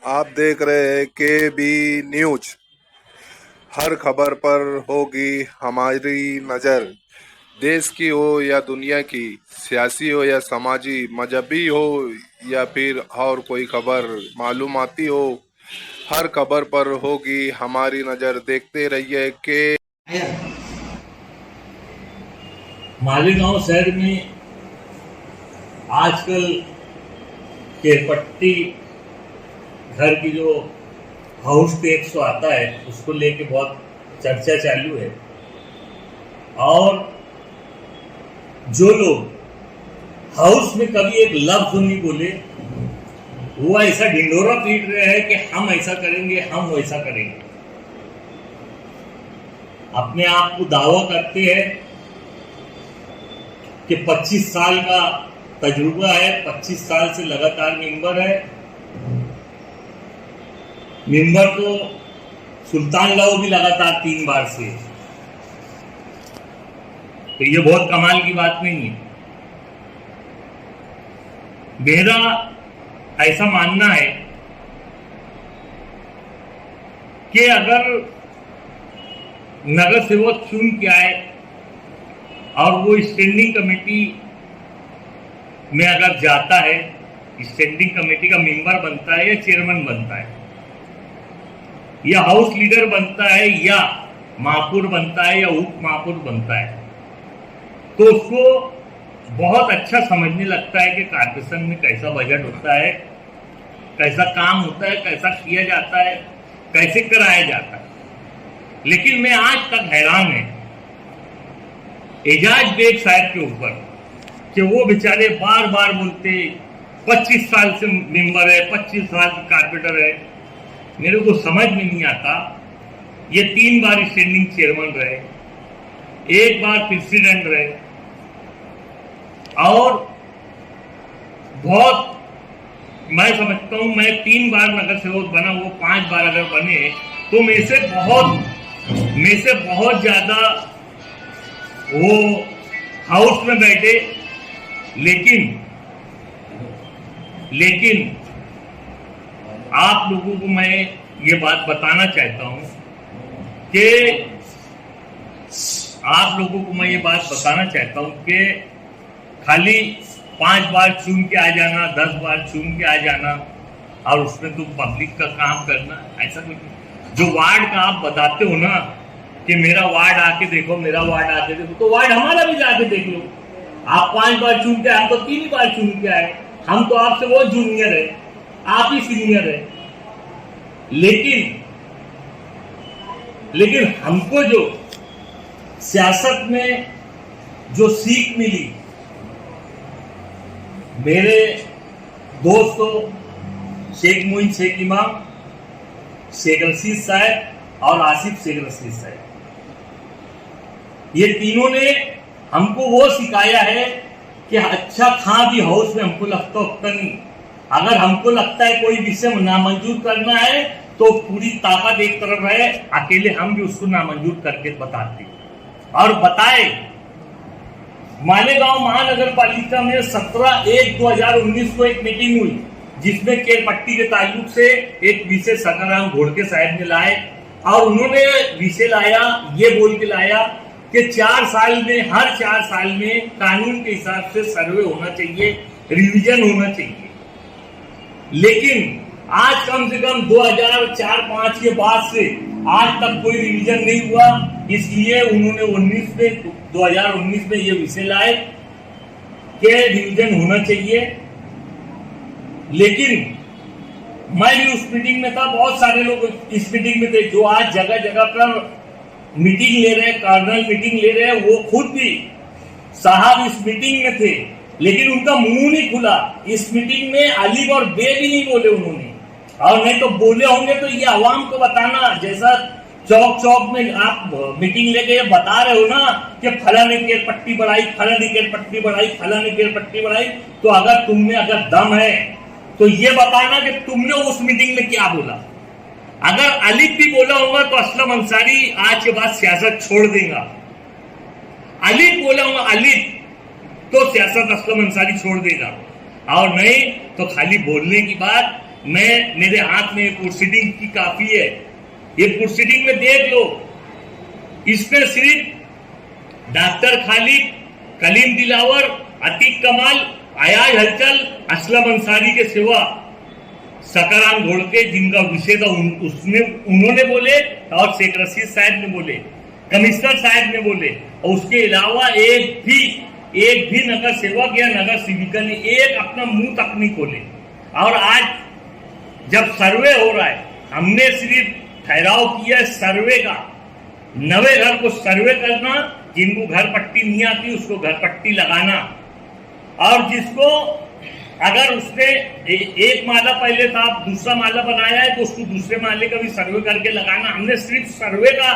आप देख रहे हैं के बी न्यूज। हर खबर पर होगी हमारी नज़र। देश की हो या दुनिया की, सियासी हो या समाजी, मजहबी हो या फिर और कोई खबर मालूमाती हो, हर खबर पर होगी हमारी नज़र। देखते रहिए के मालेगांव शहर में आजकल केरपट्टी घर की जो हाउस टैक्स आता है उसको लेके बहुत चर्चा चालू है। और जो लोग हाउस में कभी एक लफ्ज नहीं बोले वो ऐसा ढिंढोरा पीट रहे हैं कि हम ऐसा करेंगे, हम वैसा करेंगे। अपने आप को दावा करते हैं कि 25 साल का तजुर्बा है, 25 साल से लगातार मेंबर है। मेंबर तो सुल्तान लाओ भी लगातार 3 बार से, तो ये बहुत कमाल की बात नहीं है। मेरा ऐसा मानना है कि अगर नगर सेवक चुन के आए और वो स्टैंडिंग कमेटी में अगर जाता है, स्टैंडिंग कमेटी का मेंबर बनता है या चेयरमैन बनता है या हाउस लीडर बनता है या महापौर बनता है या उप महापौर बनता है, तो उसको बहुत अच्छा समझने लगता है कि कॉर्पोरेशन में कैसा बजट होता है, कैसा काम होता है, कैसा किया जाता है, कैसे कराया जाता है। लेकिन मैं आज तक हैरान है एजाज बेग साहब के ऊपर कि वो बेचारे बार बार बोलते 25 साल से मेंबर है, 25 साल की कारपोरेटर है। मेरे को समझ में नहीं आता, ये 3 बार स्टैंडिंग चेयरमैन रहे, 1 बार प्रेसिडेंट रहे और बहुत, मैं समझता हूं मैं 3 बार नगर सेवक बना, वो 5 बार अगर बने तो में से बहुत ज्यादा वो हाउस में बैठे। लेकिन आप लोगों को मैं ये बात बताना चाहता हूं कि खाली 5 बार चुन के आ जाना, 10 बार चुन के आ जाना और उसमें तुम पब्लिक का काम करना, ऐसा कुछ नहीं। जो वार्ड का आप बताते हो ना कि मेरा वार्ड आके देखो, मेरा वार्ड आके देखो, तो वार्ड हमारा भी जाके देख लो। आप 5 बार चुन के, हम तो 3 बार चुन के आए, हम तो आपसे वो जूनियर है, आप ही सीनियर है। लेकिन हमको जो सियासत में जो सीख मिली, मेरे दोस्तों शेख मोइन शेख इमाम, शेख रशीद साहब और आसिफ शेख रशीद साहब, ये तीनों ने हमको वो सिखाया है कि अच्छा था भी हाउस में हमको लगता नहीं। अगर हमको लगता है कोई विषय नामंजूर करना है तो पूरी ताकत एक तरफ है, अकेले हम भी उसको नामंजूर करके बताते और बताए। मालेगांव महानगर पालिका में 17/1/2019 को एक मीटिंग हुई जिसमें केरपट्टी के ताल्लुक से एक विषय सकाराम घोड़के साहब ने लाए और उन्होंने विषय लाया, ये बोल के लाया कि 4 साल में, हर 4 साल में कानून के हिसाब से सर्वे होना चाहिए, रिवीजन होना चाहिए। लेकिन आज कम से कम 2004-5 के बाद से आज तक कोई रिवीजन नहीं हुआ, इसलिए उन्होंने 2019 में ये विषय लाए कि रिवीजन होना चाहिए। लेकिन मैं भी उस मीटिंग में था, बहुत सारे लोग इस मीटिंग में थे जो आज जगह जगह पर मीटिंग ले रहे हैं, कार्नल मीटिंग ले रहे हैं, वो खुद भी साहब इस मीटिंग में थे, लेकिन उनका मुंह नहीं खुला। इस मीटिंग में अलीफ और बे भी नहीं बोले उन्होंने, और नहीं तो बोले होंगे तो ये आवाम को बताना। जैसा चौक में आप मीटिंग लेके बता रहे हो ना कि फलाने केर पट्टी बढ़ाई, फलाने केर पट्टी बढ़ाई, फलाने केर पट्टी बढ़ाई, तो अगर तुम में अगर दम है तो ये बताना कि तुमने उस मीटिंग में क्या बोला। अगर अलीफ भी बोला होगा तो असलम अंसारी आज के बाद सियासत छोड़ देगा। अलीफ बोला होगा, अलीफ तो सियासत असलम अंसारी छोड़ देगा, और नहीं तो खाली बोलने की बात मेरे हाथ में प्रोसीडिंग की काफी है, ये प्रोसीडिंग में देख लो। इसमें सिर्फ डॉक्टर खालिद, कलीम दिलावर, अतीक कमाल, अयाज हलचल, असलम अंसारी के सिवा सकाराम घोड़के जिनका विषय था उसमें उन्होंने बोले और शेख रशीद साहब ने बोले, कमिश्नर साहब ने बोले, और उसके अलावा एक भी नगर सेवक या नगर सेविका ने एक अपना मुंह तक नहीं खोले। और आज जब सर्वे हो रहा है, हमने सिर्फ ठहराव किया है सर्वे का, नवे घर को सर्वे करना, जिनको घर पट्टी नहीं आती उसको घर पट्टी लगाना, और जिसको अगर उसने एक माला पहले था दूसरा माला बनाया है तो उसको दूसरे माले का भी सर्वे करके लगाना। हमने सिर्फ सर्वे का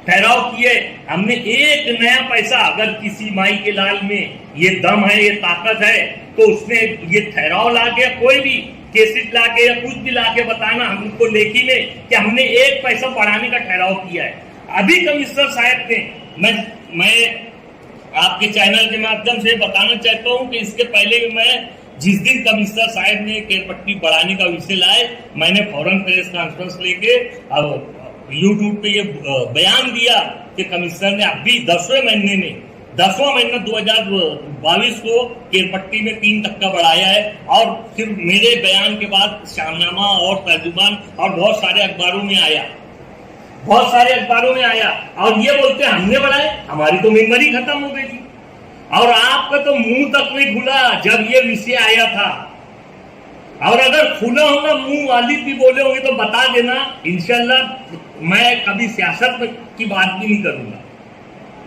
ठहराव किए, हमने एक नया पैसा, अगर किसी माई के लाल में ये दम है, ये ताकत है, तो उसने ये ठहराव ला के, कोई भी केसेट ला के या कुछ भी ला के बताना हमको लेखी में कि हमने एक पैसा बढ़ाने का ठहराव किया है। अभी कमिश्नर साहब ने, मैं आपके चैनल के माध्यम से बताना चाहता हूं कि इसके पहले भी मैं जिस दिन कमिश्नर साहब ने केरपट्टी बढ़ाने का विषय लाए, मैंने फौरन प्रेस कॉन्फ्रेंस लेके अब यूट्यूब पे ये बयान दिया कि कमिश्नर ने अभी 10वें महीना 2022 को केरपट्टी में 3% बढ़ाया है। और फिर मेरे बयान के बाद शामनामा और तर्जुमान और बहुत सारे अखबारों में आया, और ये बोलते हैं हमने बढ़ाए, हमारी तो मेमोरी खत्म हो गई थी और आपका तो मुंह तक नहीं खुला जब ये विषय आया था। और अगर खुला होगा मुंह वाली भी बोले होंगे तो बता देना, इंशाल्लाह मैं कभी सियासत की बात भी नहीं करूंगा।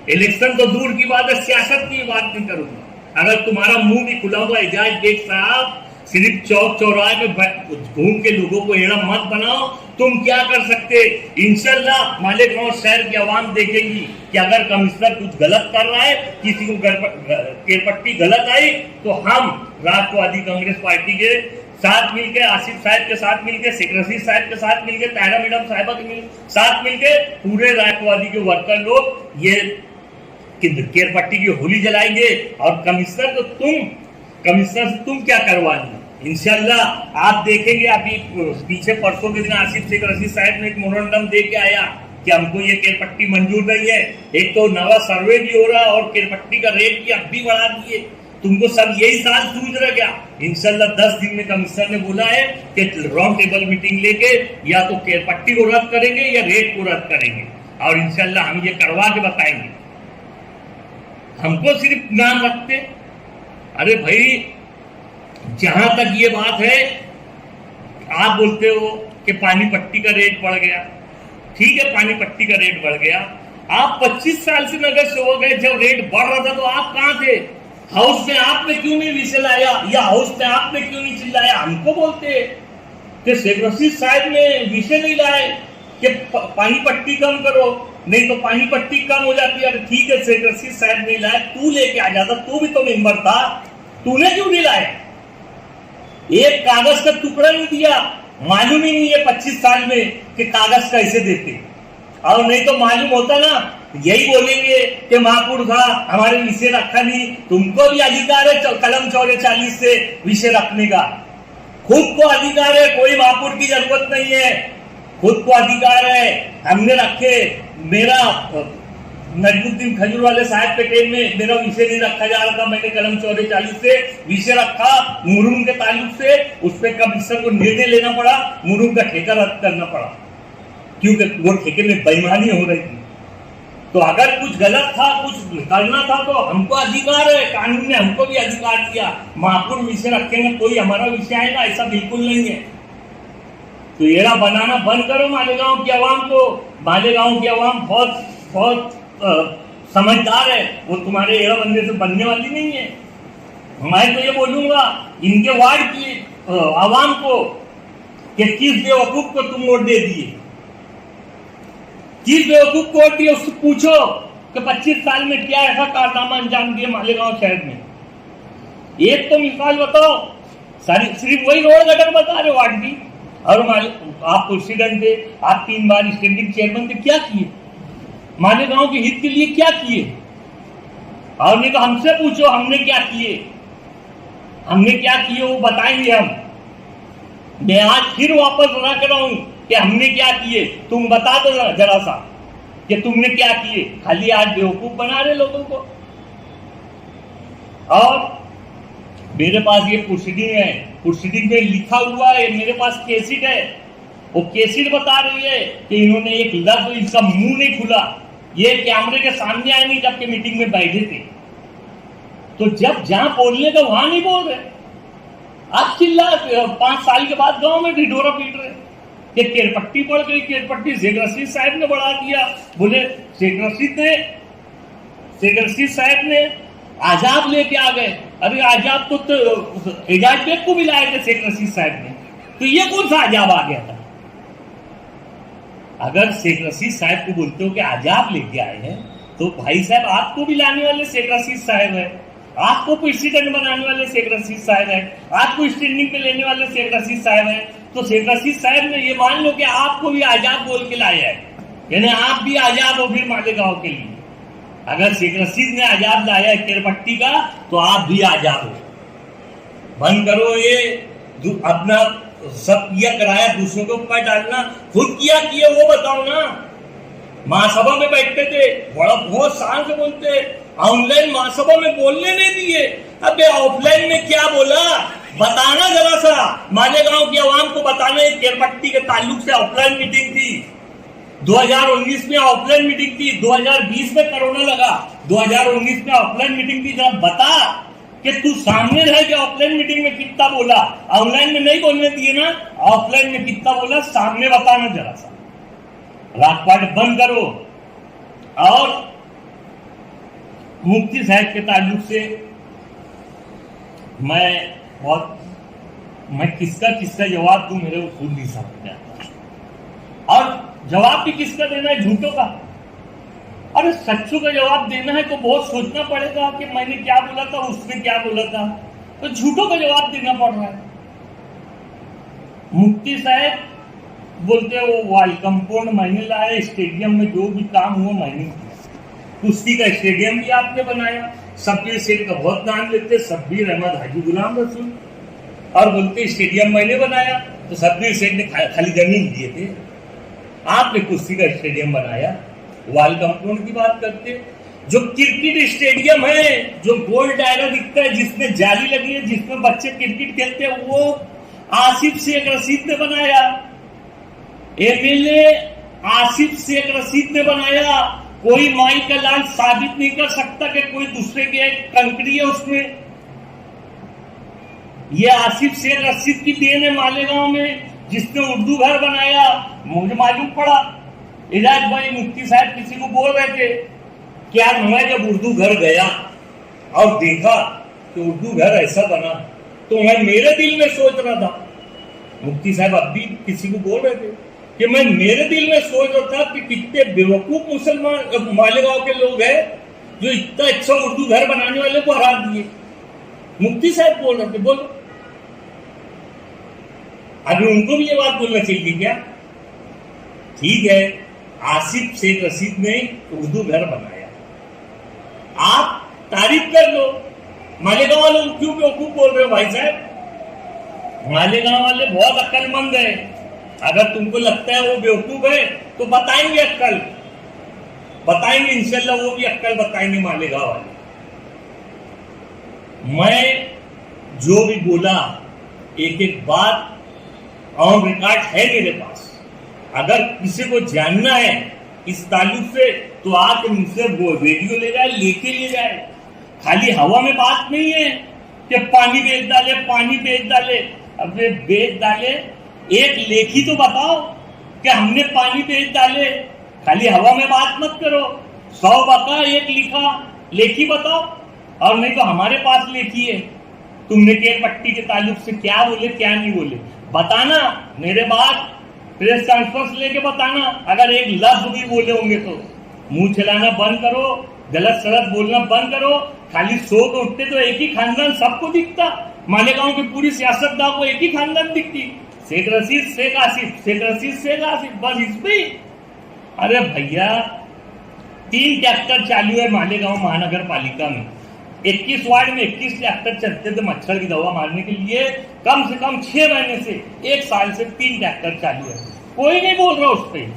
इलेक्शन तो दूर की बात है, सियासत की बात नहीं करूंगा। अगर तुम्हारा मुंह भी खुला हुआ, एजाज बेग साहब, सिर्फ चौक चौराहे पे घूम के लोगों को एड़ा मत बनाओ। तुम क्या कर सकते, इंशाल्लाह मालेगांव शहर की आवाम देखेगी कि अगर कमिश्नर कुछ गलत कर रहा है, किसी को केरपट्टी गलत आई, तो हम राष्ट्रवादी कांग्रेस पार्टी के साथ मिलकर, आसिफ साहब के साथ मिलकर, शेख रशीद साहब के साथ मिलकर, ताहिरा मैडम साहिबा के साथ मिलकर पूरे राष्ट्रवादी के वर्कर लोग ये केरपट्टी की होली जलाएंगे। और कमिश्नर से तुम क्या करवाएंगे, इंशाल्लाह आप देखेंगे। अभी पीछे परसों के दिन आसिफ शेख रशीद साहब ने एक मोमेंटम दे के आया कि हमको ये केरपट्टी मंजूर नहीं है। एक तो नवा सर्वे भी हो रहा है और केरपट्टी का रेट भी अब भी बढ़ा दिए। तुमको सब यही साल सूझ रहा क्या? इंशाल्लाह 10 दिन में कमिश्नर ने बोला है कि राउंड टेबल मीटिंग लेके या तो केरपट्टी को रद्द करेंगे या रेट को रद्द करेंगे, और इंशाल्लाह हम ये करवा के बताएंगे। हमको सिर्फ नाम रखते, अरे भाई जहां तक ये बात है, आप बोलते हो कि पानी पट्टी का रेट बढ़ गया, ठीक है पानी पट्टी का रेट बढ़ गया। आप 25 साल से नगर सेवक है, जब रेट बढ़ रहा था तो आप कहां थे? हाउस में आपने क्यों नहीं विषय लाया, या हाउस में आपने क्यों नहीं चिल्लाया? हमको बोलते कि शेख रशीद साहब ने विषय नहीं लाए कि पानी पट्टी कम करो, नहीं तो पानी पट्टी कम हो जाती है। ठीक है शेख रशीद साहब नहीं लाए, तू लेके आ जाता, तू भी तो मेंबर था, तूने क्यों नहीं लाया? एक कागज का टुकड़ा नहीं दिया, मालूम ही नहीं है 25 साल में कि कागज कैसे देते। और नहीं तो मालूम होता ना, यही बोलेंगे कि महापुर था, हमारे विषय रखा नहीं। तुमको भी अधिकार है कलम 44 से विषय रखने का, खुद को अधिकार है, कोई महापुर की जरूरत नहीं है, खुद को अधिकार है। हमने रखे, मेरा नजमुद्दीन खजूर वाले साहब के टाइम में मेरा विषय नहीं रखा जा रहा था, मैंने कलम 44 से विषय रखा मुरुम के ताल्लुक से, उस पर कमिश्नर को निर्णय लेना पड़ा, मुरुम का ठेका रद्द करना पड़ा, क्योंकि वो ठेके में बेईमानी हो रही थी। तो अगर कुछ गलत था, कुछ करना था, तो हमको अधिकार है, कानून ने हमको भी अधिकार दिया। महापुर विषय रखेंगे कोई हमारा विषय आएगा, ऐसा बिल्कुल नहीं है। तो एड़ा बनाना बंद करो मालेगांव की आवाम को। मालेगांव की आवाम बहुत समझदार है, वो तुम्हारे एड़ा बनने से बनने वाली नहीं है। मैं तो ये बोलूंगा इनके वार्ड की आवाम को कि किस बेवकूफ को तुम वोट दे दिए, किस बेवकूफ को वोट दिए, उससे पूछो कि 25 साल में क्या ऐसा कारनामा अंजाम दिए मालेगांव शहर में। एक तो मिसाल बताओ, सिर्फ वही रोड गटर बता रहे वार्ड की, और आप प्रेसिडेंट थे, आप 3 बार स्टैंडिंग चेयरमैन थे, क्या किए मालेगांव के हित के लिए, क्या किए? और नहीं तो हमसे पूछो हमने क्या किए, वो बताएंगे हम। मैं आज फिर वापस रख रहा हूं कि हमने क्या किए, तुम बता दो जरा सा कि तुमने क्या किए। खाली आज बेवकूफ बना रहे लोगों को। और मेरे पास ये प्रोसीडिंग है, प्रोसीडिंग में लिखा हुआ है, मेरे पास केसिट है, वो केसिट बता रही है कि इन्होंने एक लफ्ज, इनका मुंह नहीं खुला, ये कैमरे के सामने आए नहीं जबकि मीटिंग में बैठे थे। तो जब जहां बोलने का वहां नहीं बोल रहे, आप चिल्ला 5 साल के बाद गांव में ढिढोरा पीट रहे कि केरपट्टी बढ़ गई, केरपट्टी शेख रशीद साहब ने बढ़ा दिया। बोले शेख रशीद साहब ने आजाद लेके आ गए। अरे आजाद तो एजाज बेग को भी लाए थे शेख रशीद साहब ने, तो ये कौन सा आजाद आ गया था? अगर शेख रशीद साहब को बोलते हो कि आजाद लेके आए हैं, तो भाई साहब आपको भी लाने वाले शेख रशीद साहब है, आपको प्रेसिडेंट बनाने वाले शेख रशीद साहब है, आपको स्टैंडिंग पे लेने वाले शेख रशीद साहब है। तो शेख रशीद साहब ने ये मान लो कि आपको भी आजाद बोल के लाया है, यानी आप भी आजाद हो फिर मालेगांव के लिए। अगर शेख रशीद ने आजाद लाया है केरपट्टी का, तो आप भी आजाद हो। बंद करो ये अपना सब किया कराया दूसरों के ऊपर डालना, खुद किया किए वो बताओ ना। महासभा में बैठते थे, बड़ा बहुत शान से बोलते, ऑनलाइन महासभा में बोलने नहीं दिए। अबे ऑफलाइन में क्या बोला बताना जरा सा, मालेगांव की आवाम को बताना। केरपट्टी के ताल्लुक से ऑफलाइन मीटिंग थी 2019 में, ऑफलाइन मीटिंग थी 2020 में, कोरोना लगा 2019 में ऑफलाइन मीटिंग थी। जरा बता कि तू सामने रह के ऑफलाइन मीटिंग में कितना बोला, ऑनलाइन में नहीं बोलने दिए ना, ऑफलाइन में कितना बोला सामने बताना जरा सा। राजपाट बंद करो। और मुफ्ती साहब के ताल्लुक से मैं किसका जवाब दूं, मेरे को खुद नहीं समझ में आता। और जवाब भी किसका देना है, झूठों का। अरे सच्चों का जवाब देना है तो बहुत सोचना पड़ेगा कि मैंने क्या बोला था, उसने क्या बोला था, तो झूठों का जवाब देना पड़ रहा है। मुफ्ती साहब बोलते वो वाल कंपाउंड मैंने लाया, स्टेडियम में जो भी काम हुआ मैंने किया। कुश्ती का स्टेडियम भी आपने बनाया, शब्बीर शेख का बहुत नाम लेते, शब्बीर अहमद हाजी गुलाम रसूल, और बोलते स्टेडियम मैंने बनाया। तो शब्बीर शेख ने खाली जमीन दिए थे, आपने कुश्ती का स्टेडियम बनाया। वाल कंपाउंड की बात करते, जो क्रिकेट स्टेडियम है, जो गोल दायरा दिखता है, जिसमें जाली लगी है, जिसमें बच्चे क्रिकेट खेलते हैं, वो आसिफ शेख रशीद ने बनाया। एमएलए आसिफ शेख रशीद ने बनाया। कोई माई का लाल साबित नहीं कर सकता कि कोई दूसरे के कंकड़ी है उसमें। ये आसिफ शेख रशीद की देन है मालेगांव में, जिसने उर्दू घर बनाया। मुझे मालूम पड़ा एजाज भाई मुफ्ती साहब किसी को बोल रहे थे, क्या मैं जब उर्दू घर गया और देखा कि उर्दू घर ऐसा बना, तो मैं मेरे दिल में सोच रहा था, मुफ्ती साहब अब भी किसी को बोल रहे थे कि मैं मेरे दिल में सोच रहा था कि कितने बेवकूफ मुसलमान मालेगांव के लोग हैं जो इतना अच्छा उर्दू घर बनाने वाले को हरा दिए। मुफ्ती साहब बोल रहे थे, बोलो अभी उनको भी ये बात बोलना चाहिए क्या? ठीक है, आसिफ शेख रशीद ने उर्दू घर बनाया, आप तारीफ कर लो। मालेगांव वाले क्यों बेवकूफ बोल रहे हो भाई साहब? मालेगांव वाले बहुत अक्लमंद है। अगर तुमको लगता है वो बेवकूफ है तो बताएंगे अक्ल, बताएंगे इंशाल्लाह, वो भी अक्ल बताएंगे मालेगांव वाले। मैं जो भी बोला एक एक बात ऑन रिकॉर्ड है मेरे पास। अगर किसी को जानना है इस ताल्लुक से तो आके मुझसे वो वीडियो ले जाए, लेके ले जाए। खाली हवा में बात नहीं है कि पानी बेच डाले, पानी बेच डाले। अब वे बेच डाले, एक लेखी तो बताओ कि हमने पानी बेच डाले। खाली हवा में बात मत करो। 100 बका एक लिखा, लेखी बताओ। और नहीं तो हमारे पास लेखी है, तुमने केरपट्टी के ताल्लुक से क्या बोले क्या नहीं बोले बताना। मेरे बाद प्रेस कॉन्फ्रेंस लेके बताना। अगर एक लफ्ज भी बोले होंगे तो मुंह चलाना बंद करो, गलत सलत बोलना बंद करो। खाली सो के उठते तो एक ही खानदान सबको दिखता, मालेगांव की पूरी सियासतदान को एक ही खानदान दिखती, शेख रशीद शेख आसिफ, शेख रशीद शेख आसिफ, बस इसमें। अरे भैया 3 ट्रैक्टर चालू है मालेगांव महानगर पालिका में, 21 वार्ड में 21 ट्रैक्टर चलते थे मच्छर की दवा मारने के लिए। कम से कम 6 महीने से 1 साल से 3 ट्रैक्टर चालू है, कोई नहीं बोल रहा उस पर,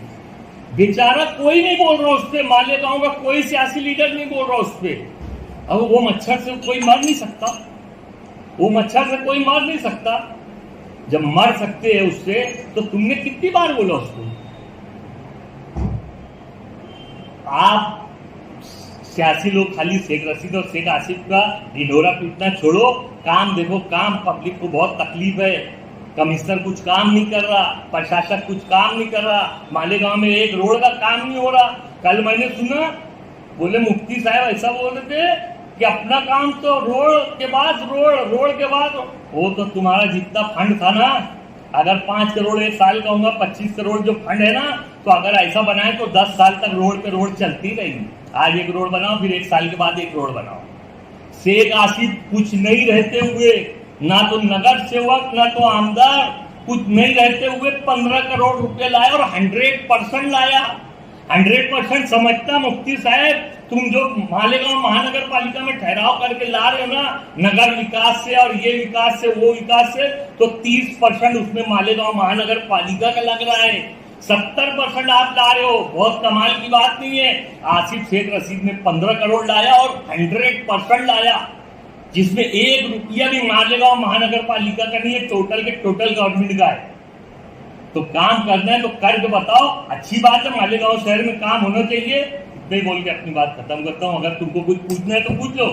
बेचारा कोई नहीं बोल रहा उस पर। मालेगांव का कोई सियासी लीडर नहीं बोल रहा उस पर। अब वो मच्छर से कोई मर नहीं सकता, वो मच्छर से कोई मर नहीं सकता। जब मर सकते हैं उससे तो तुमने कितनी बार बोला उसको? आप सियासी लोग खाली शेख रशीद और शेख आसिफ का ढिंढोरा पीटना छोड़ो, काम देखो, काम पब्लिक को बहुत तकलीफ है। कमिश्नर कुछ काम नहीं कर रहा, प्रशासक कुछ काम नहीं कर रहा, मालेगांव में एक रोड का काम नहीं हो रहा। कल मैंने सुना बोले मुफ्ती साहब ऐसा बोल रहे थे कि अपना काम तो रोड के बाद रोड के बाद। वो तो तुम्हारा जितना फंड था ना, अगर 5 करोड़ एक साल का होगा, 25 करोड़ जो फंड है ना, तो अगर ऐसा बनाए तो 10 साल तक रोड पे रोड चलती रहेगी। आज एक रोड बनाओ, फिर 1 साल के बाद एक रोड बनाओ। शेख आसिफ कुछ नहीं रहते हुए, ना तो नगर सेवक ना तो आमदार, कुछ नहीं रहते हुए 15 करोड़ रुपए लाया और 100% लाया। 100% समझता मुफ्ती साहब, तुम जो मालेगांव महानगर पालिका में ठहराव करके ला रहे हो ना, नगर विकास से और ये विकास से वो विकास से, तो 30% उसमें मालेगांव महानगर पालिका का लग रहा है। 70% आप ला रहे हो, बहुत कमाल की बात नहीं है। आसिफ शेख रशीद ने 15 करोड़ लाया और 100% लाया, जिसमें 1 रुपया भी मालेगांव महानगर पालिका का नहीं है, टोटल के टोटल गवर्नमेंट का है। तो काम करना है तो करके बताओ। अच्छी बात है, मालेगांव शहर में काम होना चाहिए। इतना ही बोल के अपनी बात खत्म करता हूं। अगर तुमको कुछ पूछना है तो पूछ लो।